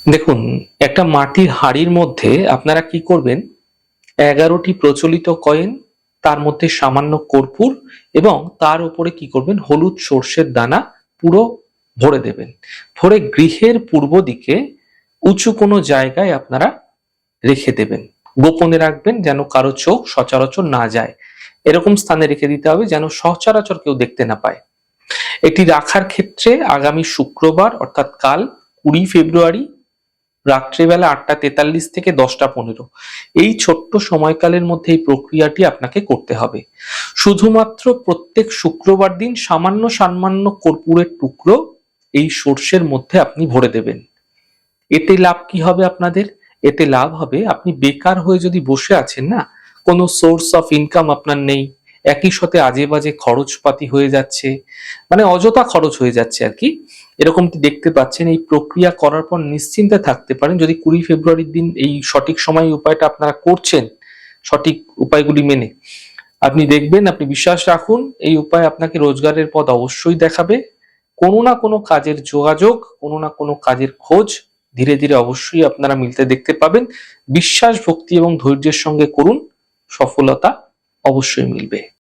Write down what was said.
দেখুন, একটা মাটির হাঁড়ির মধ্যে আপনারা কি করবেন, ১১টি প্রচলিত কয়েন, তার মধ্যে সামান্য কর্পূর এবং তার উপরে কি করবেন, হলুদ সর্ষের দানা পুরো ভরে দেবেন। ভরে গৃহের পূর্ব দিকে উঁচু কোনো জায়গায় আপনারা রেখে দেবেন। গোপনে রাখবেন যেন কারো চোখ সচরাচর না যায়। এরকম স্থানে রেখে দিতে হবে যেন সচরাচর কেউ দেখতে না পায়। এটি রাখার ক্ষেত্রে আগামী শুক্রবার অর্থাৎ কাল ২০ ফেব্রুয়ারি রাত্রিবেলা ৮টা ৪৩ থেকে ১০টা ১৫ এই ছোট্ট সময়কালের মধ্যে এই প্রক্রিয়াটি আপনাকে করতে হবে। শুধুমাত্র প্রত্যেক শুক্রবার দিন সামান্য সামান্য কর্পূরের টুকরো এই সর্ষের মধ্যে আপনি ভরে দেবেন। এতে লাভ কি হবে আপনাদের? এতে লাভ হবে, আপনি বেকার হয়ে যদি বসে আছেন না, কোনো সোর্স অফ ইনকাম আপনার নেই, একই সাথে আজে বাজে খরচপাতি হয়ে যাচ্ছে, মানে অযথা খরচ হয়ে যাচ্ছে আর কি, এরকমটি দেখতে পাচ্ছেন, এই প্রক্রিয়া করার পর নিশ্চিন্তে থাকতে পারেন, যদি ২০ ফেব্রুয়ারির দিন এই সঠিক সময় উপায়টা আপনারা করছেন, সঠিক উপায়গুলি মেনে, আপনি দেখবেন, আপনি বিশ্বাস রাখুন, এই উপায় আপনাকে রোজগারের পথ অবশ্যই দেখাবে। কোনো না কোনো কাজের যোগাযোগ, কোনো না কোনো কাজের খোঁজ ধীরে ধীরে অবশ্যই আপনারা মিলতে দেখতে পাবেন। বিশ্বাস, ভক্তি এবং ধৈর্যের সঙ্গে করুন, সফলতা অবশ্যই মিলবে।